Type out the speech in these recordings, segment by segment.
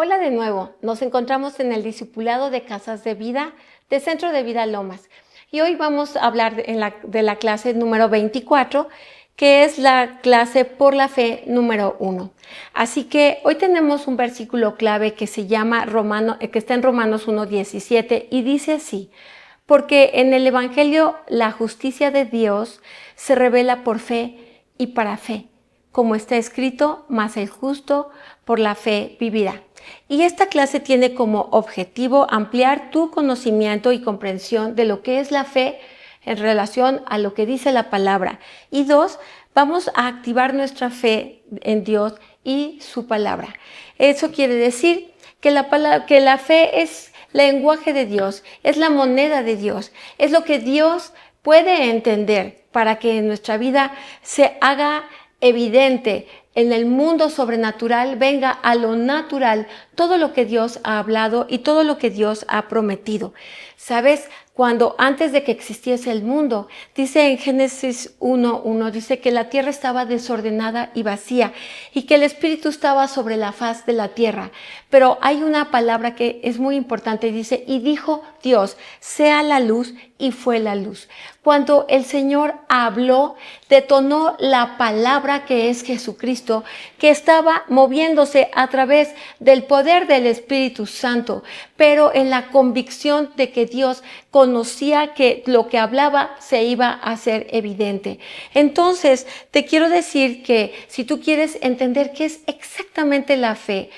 Hola de nuevo, nos encontramos en el Discipulado de Casas de Vida de Centro de Vida Lomas y hoy vamos a hablar de la clase número 24, que es la clase por la fe número 1. Así que hoy tenemos un versículo clave que se llama que está en Romanos 1:17 y dice así: porque en el Evangelio la justicia de Dios se revela por fe y para fe, como está escrito, mas el justo por la fe vivirá. Y esta clase tiene como objetivo ampliar tu conocimiento y comprensión de lo que es la fe en relación a lo que dice la palabra. Y 2, vamos a activar nuestra fe en Dios y su palabra. Eso quiere decir que la fe es lenguaje de Dios, es la moneda de Dios, es lo que Dios puede entender para que en nuestra vida se haga evidente, en el mundo sobrenatural venga a lo natural todo lo que Dios ha hablado y todo lo que Dios ha prometido. ¿Sabes? Cuando antes de que existiese el mundo, dice en Génesis 1:1, dice que la tierra estaba desordenada y vacía y que el Espíritu estaba sobre la faz de la tierra. Pero hay una palabra que es muy importante, dice, y dijo Dios, sea la luz, y fue la luz. Cuando el Señor habló, detonó la palabra que es Jesucristo, que estaba moviéndose a través del poder del Espíritu Santo, pero en la convicción de que Dios conocía que lo que hablaba se iba a hacer evidente. Entonces, te quiero decir que si tú quieres entender qué es exactamente la fe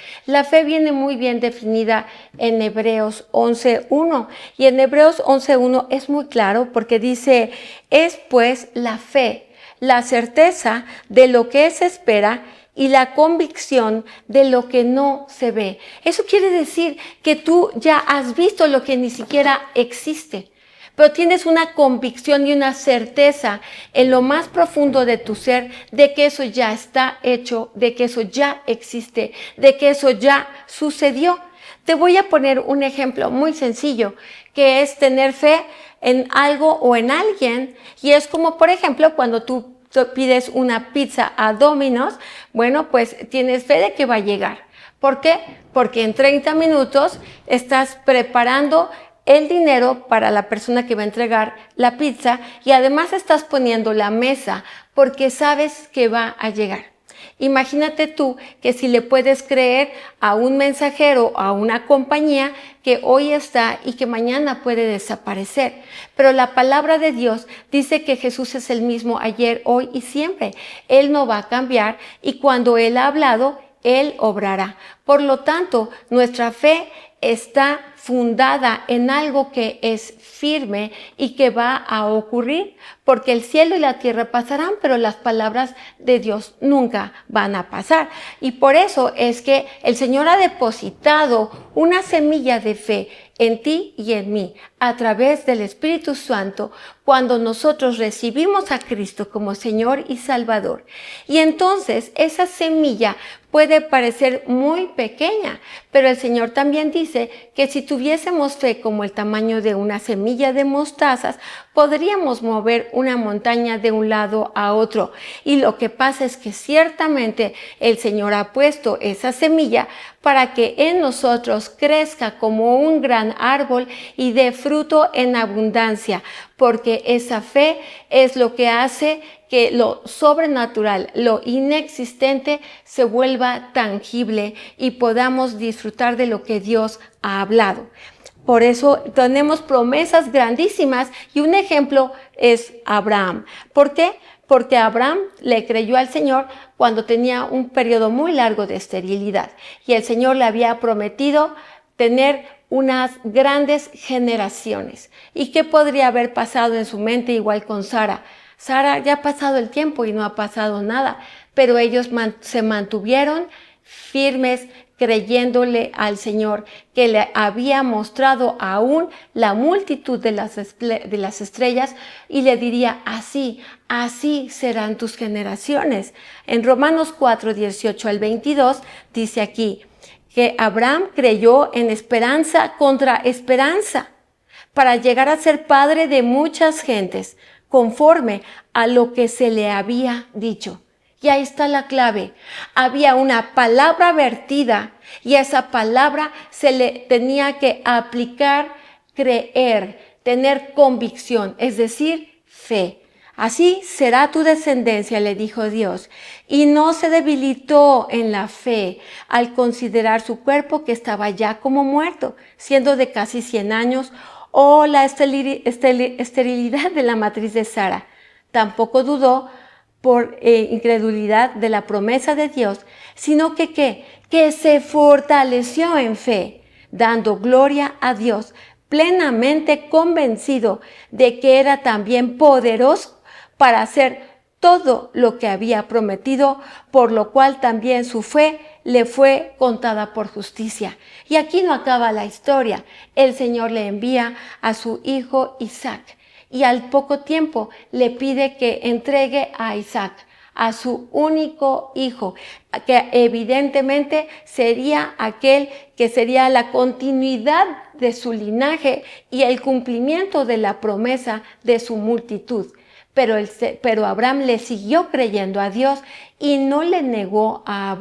viene muy bien definida en Hebreos 11:1. Y en Hebreos 11:1 es muy claro porque dice, es pues la fe, la certeza de lo que se espera y la convicción de lo que no se ve. Eso quiere decir que tú ya has visto lo que ni siquiera existe, pero tienes una convicción y una certeza en lo más profundo de tu ser de que eso ya está hecho, de que eso ya existe, de que eso ya sucedió. Te voy a poner un ejemplo muy sencillo, que es tener fe en algo o en alguien. Y es como, por ejemplo, cuando tú pides una pizza a Domino's, bueno, pues tienes fe de que va a llegar. ¿Por qué? Porque en 30 minutos estás preparando el dinero para la persona que va a entregar la pizza y además estás poniendo la mesa porque sabes que va a llegar. Imagínate tú que si le puedes creer a un mensajero, a una compañía que hoy está y que mañana puede desaparecer. Pero la palabra de Dios dice que Jesús es el mismo ayer, hoy y siempre. Él no va a cambiar y cuando Él ha hablado, Él obrará. Por lo tanto, nuestra fe está fundada en algo que es firme y que va a ocurrir, porque el cielo y la tierra pasarán, pero las palabras de Dios nunca van a pasar. Y por eso es que el Señor ha depositado una semilla de fe en ti y en mí, a través del Espíritu Santo, cuando nosotros recibimos a Cristo como Señor y Salvador. Y entonces esa semilla puede parecer muy pequeña, pero el Señor también dice que si tuviésemos fe como el tamaño de una semilla de mostazas, podríamos mover una montaña de un lado a otro. Y lo que pasa es que ciertamente el Señor ha puesto esa semilla para que en nosotros crezca como un gran árbol y dé fruto en abundancia, porque esa fe es lo que hace que lo sobrenatural, lo inexistente, se vuelva tangible y podamos disfrutar de lo que Dios ha hablado. Por eso tenemos promesas grandísimas y un ejemplo es Abraham. ¿Por qué? Porque Abraham le creyó al Señor cuando tenía un periodo muy largo de esterilidad y el Señor le había prometido tener unas grandes generaciones. ¿Y qué podría haber pasado en su mente igual con Sara? Sara, ya ha pasado el tiempo y no ha pasado nada, pero ellos se mantuvieron firmes, creyéndole al Señor que le había mostrado aún la multitud de las estrellas y le diría así serán tus generaciones. En Romanos 4:18-22 dice aquí que Abraham creyó en esperanza contra esperanza para llegar a ser padre de muchas gentes, conforme a lo que se le había dicho. Y ahí está la clave. Había una palabra vertida y a esa palabra se le tenía que aplicar, creer, tener convicción, es decir, fe. Así será tu descendencia, le dijo Dios. Y no se debilitó en la fe al considerar su cuerpo que estaba ya como muerto, siendo de casi 100 años, o la esterilidad de la matriz de Sara. Tampoco dudó por incredulidad de la promesa de Dios, sino que se fortaleció en fe, dando gloria a Dios, plenamente convencido de que era también poderoso para hacer todo lo que había prometido, por lo cual también su fe le fue contada por justicia. Y aquí no acaba la historia. El Señor le envía a su hijo Isaac, y al poco tiempo le pide que entregue a Isaac, a su único hijo, que evidentemente sería aquel que sería la continuidad de su linaje y el cumplimiento de la promesa de su multitud. Pero Abraham le siguió creyendo a Dios y no le negó a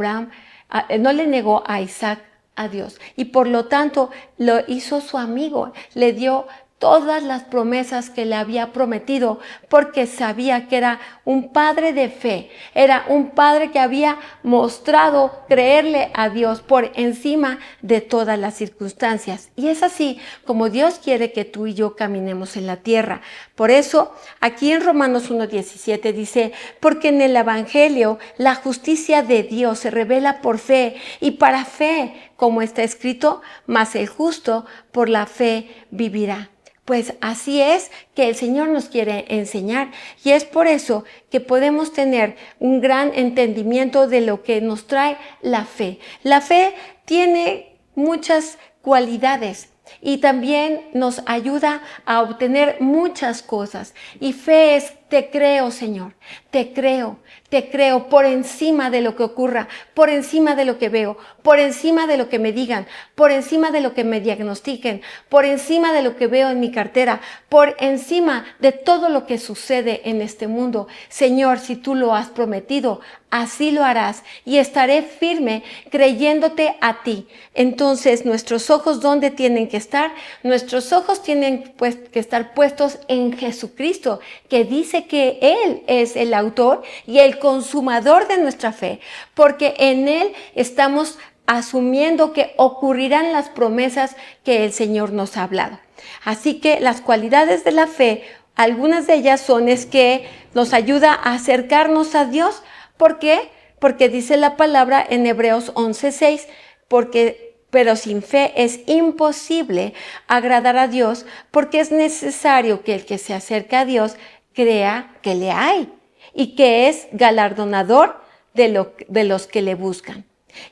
Isaac a Dios. Y por lo tanto lo hizo su amigo, le dio todas las promesas que le había prometido, porque sabía que era un padre de fe, era un padre que había mostrado creerle a Dios por encima de todas las circunstancias. Y es así como Dios quiere que tú y yo caminemos en la tierra. Por eso, aquí en Romanos 1:17 dice, porque en el Evangelio la justicia de Dios se revela por fe, y para fe, como está escrito, mas el justo por la fe vivirá. Pues así es que el Señor nos quiere enseñar, y es por eso que podemos tener un gran entendimiento de lo que nos trae la fe. La fe tiene muchas cualidades y también nos ayuda a obtener muchas cosas. Y fe es: te creo, Señor, te creo por encima de lo que ocurra, por encima de lo que veo, por encima de lo que me digan, por encima de lo que me diagnostiquen, por encima de lo que veo en mi cartera, por encima de todo lo que sucede en este mundo. Señor, si tú lo has prometido, así lo harás, y estaré firme creyéndote a ti. Entonces, nuestros ojos, ¿dónde tienen que estar? Nuestros ojos tienen que estar puestos en Jesucristo, que dice que Él es el autor y el consumador de nuestra fe, porque en Él estamos asumiendo que ocurrirán las promesas que el Señor nos ha hablado. Así que las cualidades de la fe, algunas de ellas es que nos ayuda a acercarnos a Dios. ¿Por qué? Porque dice la palabra en Hebreos 11:6, pero sin fe es imposible agradar a Dios, porque es necesario que el que se acerca a Dios crea que le hay y que es galardonador de los que le buscan.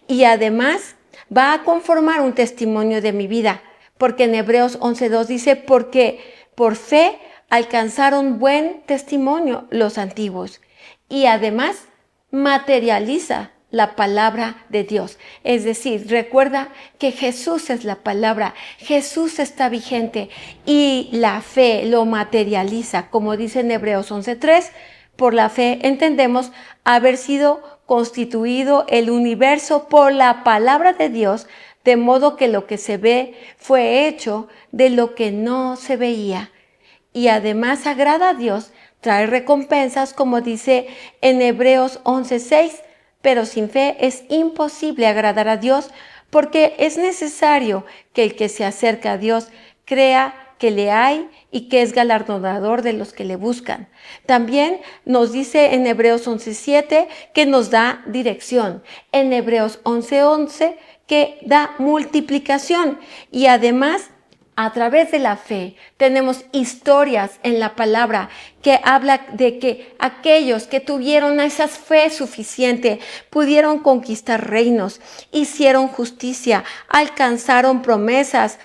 Y además va a conformar un testimonio de mi vida, porque en Hebreos 11:2 dice, porque por fe alcanzaron buen testimonio los antiguos. Y además materializa la palabra de Dios. Es decir, recuerda que Jesús es la palabra, Jesús está vigente, y la fe lo materializa, como dice en Hebreos 11:3, por la fe entendemos haber sido constituido el universo por la palabra de Dios, de modo que lo que se ve fue hecho de lo que no se veía. Y además agrada a Dios, trae recompensas, como dice en Hebreos 11:6, pero sin fe es imposible agradar a Dios, porque es necesario que el que se acerca a Dios crea que le hay y que es galardonador de los que le buscan. También nos dice en Hebreos 11:7 que nos da dirección, en Hebreos 11:11 que da multiplicación, y además a través de la fe tenemos historias en la palabra que habla de que aquellos que tuvieron esa fe suficiente pudieron conquistar reinos, hicieron justicia, alcanzaron promesas,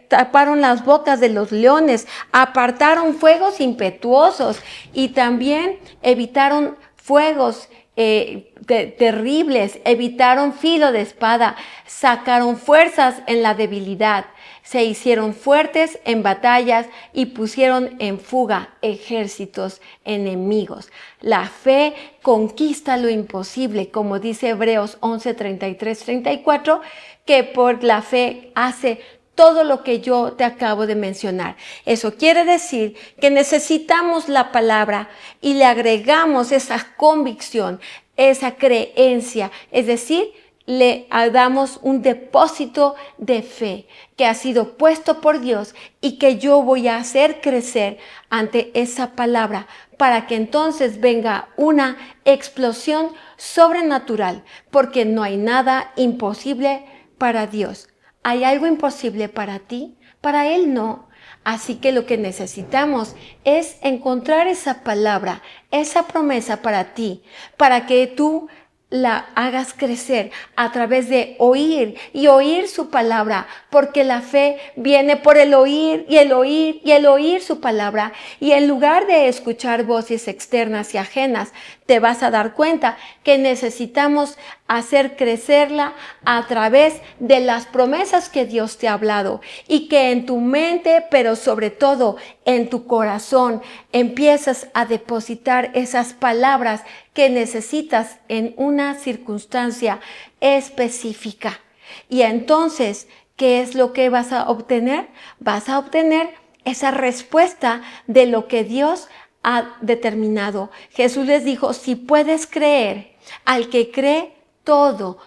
taparon las bocas de los leones, apartaron fuegos impetuosos y también evitaron fuegos terribles, evitaron filo de espada, sacaron fuerzas en la debilidad, se hicieron fuertes en batallas y pusieron en fuga ejércitos enemigos. La fe conquista lo imposible, como dice Hebreos 11, 33, 34, que por la fe hace todo lo que yo te acabo de mencionar. Eso quiere decir que necesitamos la palabra y le agregamos esa convicción, esa creencia, es decir, le damos un depósito de fe que ha sido puesto por Dios y que yo voy a hacer crecer ante esa palabra para que entonces venga una explosión sobrenatural, porque no hay nada imposible para Dios. ¿Hay algo imposible para ti? Para Él no. Así que lo que necesitamos es encontrar esa palabra, esa promesa para ti, para que tú la hagas crecer a través de oír y oír su palabra, porque la fe viene por el oír y el oír y el oír su palabra. Y en lugar de escuchar voces externas y ajenas, te vas a dar cuenta que necesitamos hacer crecerla a través de las promesas que Dios te ha hablado, y que en tu mente, pero sobre todo en tu corazón, empiezas a depositar esas palabras que necesitas en una circunstancia específica. Y entonces, ¿qué es lo que vas a obtener? Vas a obtener esa respuesta de lo que Dios ha determinado. Jesús les dijo, si puedes creer, al que cree, todo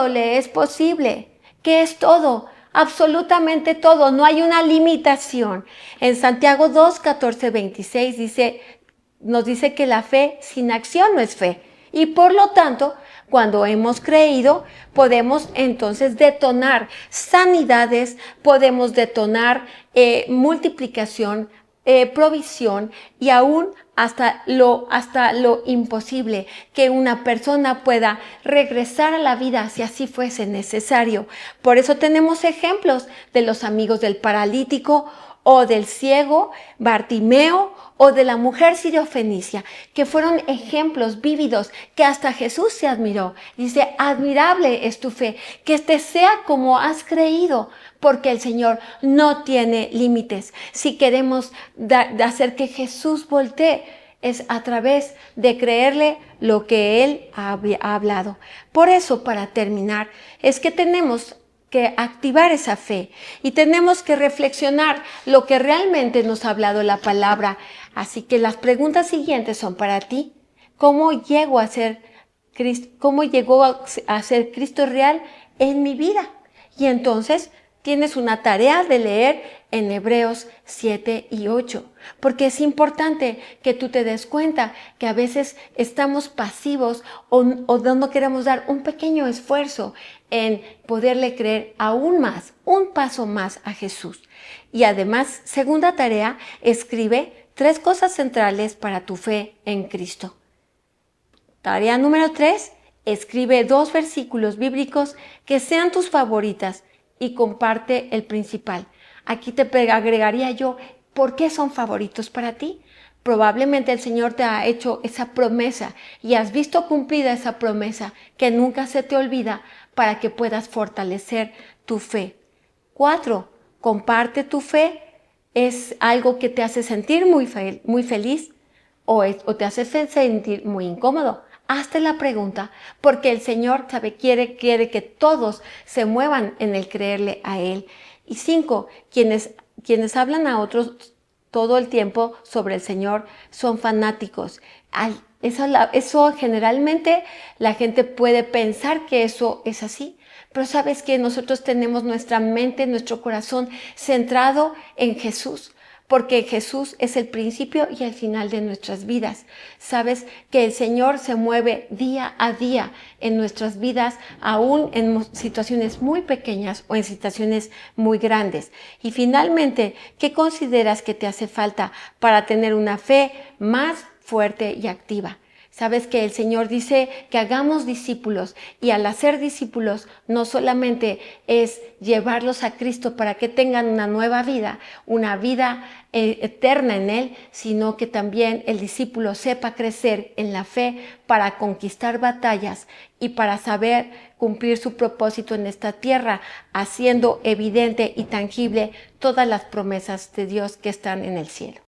le es posible. ¿Qué es todo? Absolutamente todo, no hay una limitación. En Santiago 2, 14, 26 nos dice que la fe sin acción no es fe. Y por lo tanto, cuando hemos creído, podemos entonces detonar sanidades, podemos detonar multiplicación, provisión y aún hasta lo imposible, que una persona pueda regresar a la vida si así fuese necesario. Por eso tenemos ejemplos de los amigos del paralítico o del ciego Bartimeo o de la mujer siriofenicia, que fueron ejemplos vívidos que hasta Jesús se admiró. Dice, admirable es tu fe, que este sea como has creído, porque el Señor no tiene límites. Si queremos hacer que Jesús voltee, es a través de creerle lo que Él ha hablado. Por eso, para terminar, es que tenemos que activar esa fe y tenemos que reflexionar lo que realmente nos ha hablado la palabra. Así que las preguntas siguientes son para ti. ¿Cómo llegó a ser Cristo real en mi vida? Y entonces tienes una tarea de leer en Hebreos 7 y 8, porque es importante que tú te des cuenta que a veces estamos pasivos o no queremos dar un pequeño esfuerzo en poderle creer aún más, un paso más a Jesús. Y además, segunda tarea, escribe 3 cosas centrales para tu fe en Cristo. Tarea número 3, escribe 2 versículos bíblicos que sean tus favoritas y comparte el principal. Aquí te agregaría yo, ¿por qué son favoritos para ti? Probablemente el Señor te ha hecho esa promesa y has visto cumplida esa promesa que nunca se te olvida para que puedas fortalecer tu fe. 4, comparte tu fe. ¿Es algo que te hace sentir muy feliz o te hace sentir muy incómodo? Hazte la pregunta, porque el Señor quiere que todos se muevan en el creerle a Él. Y 5, quienes hablan a otros todo el tiempo sobre el Señor son fanáticos. Eso generalmente la gente puede pensar que eso es así, pero sabes que nosotros tenemos nuestra mente, nuestro corazón centrado en Jesús, porque Jesús es el principio y el final de nuestras vidas. Sabes que el Señor se mueve día a día en nuestras vidas, aún en situaciones muy pequeñas o en situaciones muy grandes. Y finalmente, ¿qué consideras que te hace falta para tener una fe más fuerte y activa? Sabes que el Señor dice que hagamos discípulos, y al hacer discípulos no solamente es llevarlos a Cristo para que tengan una nueva vida, una vida eterna en Él, sino que también el discípulo sepa crecer en la fe para conquistar batallas y para saber cumplir su propósito en esta tierra, haciendo evidente y tangible todas las promesas de Dios que están en el cielo.